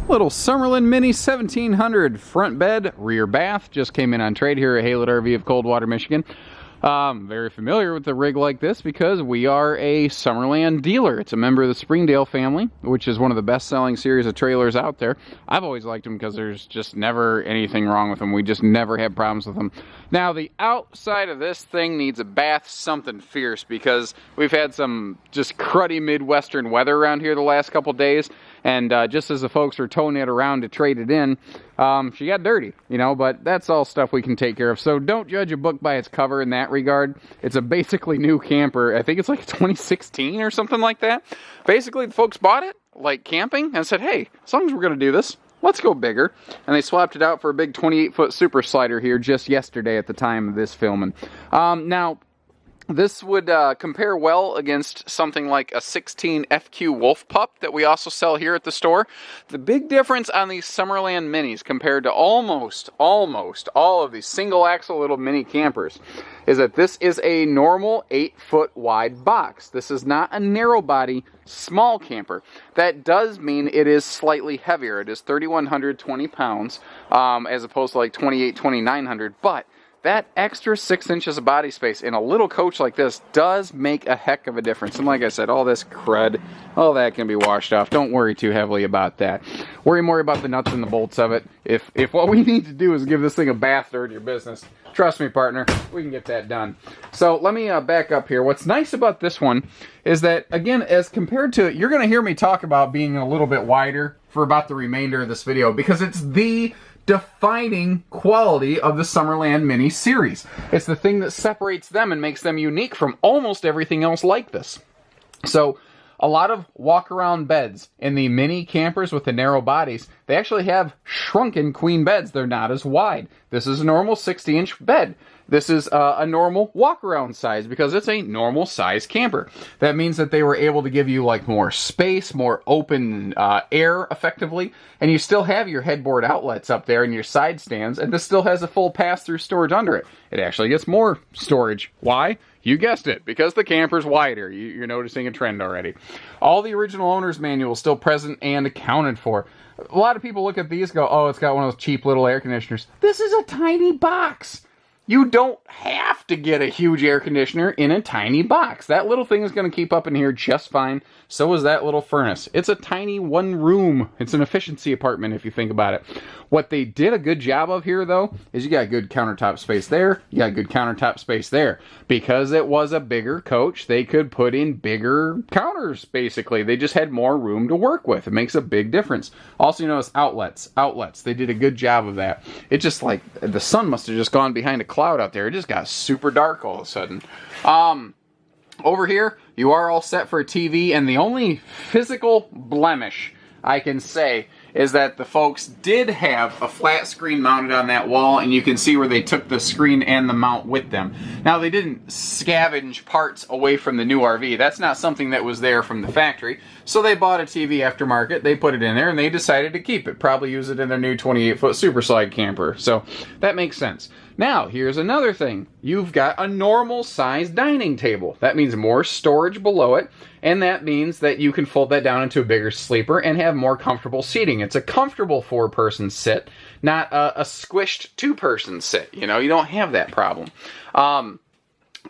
Little Summerland Mini 1700 front bed, rear bath. Just came in on trade here at Haylett RV of Coldwater, Michigan. Very familiar with a rig like this because we are a Summerland dealer. It's a member of the Springdale family, which is one of the best-selling series of trailers out there. I've always liked them because there's just never anything wrong with them. We just never had problems with them. Now, the outside of this thing needs a bath something fierce because we've had some just cruddy Midwestern weather around here the last couple days. And just as the folks were towing it around to trade it in, she got dirty, you know, but that's all stuff we can take care of. So don't judge a book by its cover in that regard. It's a basically new camper. I think it's like 2016 or something like that. Basically, the folks bought it, like camping, and said, hey, as long as we're going to do this, let's go bigger. And they swapped it out for a big 28-foot super slider here just yesterday at the time of this filming. Now, this would compare well against something like a 16 FQ Wolf Pup that we also sell here at the store. The big difference on these Summerland Minis compared to almost all of these single axle little mini campers is that this is a normal 8-foot wide box. This is not a narrow body small camper. That does mean it is slightly heavier. It is 3,120 pounds as opposed to like 2,900, but that extra 6 inches of body space in a little coach like this does make a heck of a difference. And like I said, all this crud, all that can be washed off. Don't worry too heavily about that. Worry more about the nuts and the bolts of it. If what we need to do is give this thing a bath to your business, trust me, partner, we can get that done. So let me back up here. What's nice about this one is that, again, as compared to, you're going to hear me talk about being a little bit wider for about the remainder of this video because it's the defining quality of the Summerland Mini series. It's the thing that separates them and makes them unique from almost everything else like this. So a lot of walk-around beds in the mini campers with the narrow bodies, they actually have shrunken queen beds. They're not as wide. This is a normal 60-inch bed. This is a normal walk-around size because it's a normal size camper. That means that they were able to give you like more space, more open air effectively, and you still have your headboard outlets up there and your side stands, and this still has a full pass-through storage under it. It actually gets more storage. Why? You guessed it, because the camper's wider. You're noticing a trend already. All the original owner's manual is still present and accounted for. A lot of people look at these and go, oh, it's got one of those cheap little air conditioners. This is a tiny box. You don't have to get a huge air conditioner in a tiny box. That little thing is going to keep up in here just fine. So is that little furnace. It's a tiny one room. It's an efficiency apartment if you think about it. What they did a good job of here, though, is you got good countertop space there. You got good countertop space there. Because it was a bigger coach, they could put in bigger counters, basically. They just had more room to work with. It makes a big difference. Also, you notice outlets. Outlets. They did a good job of that. It just like, the sun must have just gone behind a cloud out there. It just got super dark all of a sudden. Over here, you are all set for a TV, and the only physical blemish I can say is that the folks did have a flat screen mounted on that wall, and you can see where they took the screen and the mount with them. Now, they didn't scavenge parts away from the new RV. That's not something that was there from the factory. So they bought a TV aftermarket, they put it in there, and they decided to keep it. Probably use it in their new 28-foot Super Slide camper. So that makes sense. Now, here's another thing. You've got a normal-sized dining table. That means more storage below it, and that means that you can fold that down into a bigger sleeper and have more comfortable seating. It's a comfortable 4-person sit, not a squished 2-person sit. You know, you don't have that problem.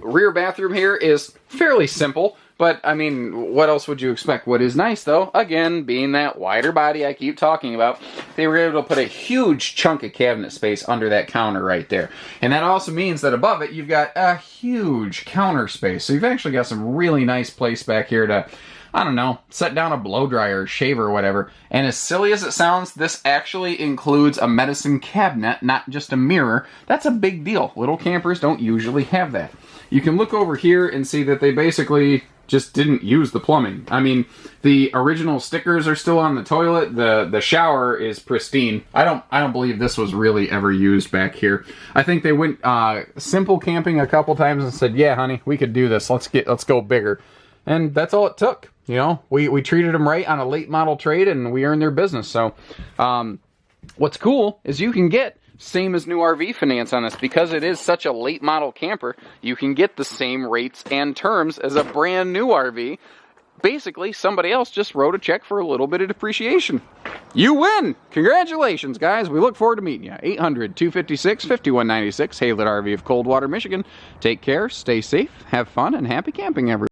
Rear bathroom here is fairly simple. But, I mean, what else would you expect? What is nice, though, again, being that wider body I keep talking about, they were able to put a huge chunk of cabinet space under that counter right there. And that also means that above it, you've got a huge counter space. So you've actually got some really nice place back here to, I don't know, set down a blow dryer or shaver or whatever. And as silly as it sounds, this actually includes a medicine cabinet, not just a mirror. That's a big deal. Little campers don't usually have that. You can look over here and see that they basically just didn't use the plumbing. I mean, the original stickers are still on the toilet. The shower is pristine. I don't believe this was really ever used back here. I think they went simple camping a couple times and said, "Yeah, honey, we could do this. Let's go bigger." And that's all it took. You know, we treated them right on a late model trade, and we earned their business. So, what's cool is you can get same as new RV finance on this. Because it is such a late model camper, you can get the same rates and terms as a brand new RV basically somebody else just wrote a check for a little bit of depreciation. You win! Congratulations, guys. We look forward to meeting you. 800-256-5196, Haylett RV of Coldwater, Michigan. Take care, stay safe, have fun, and happy camping, everyone.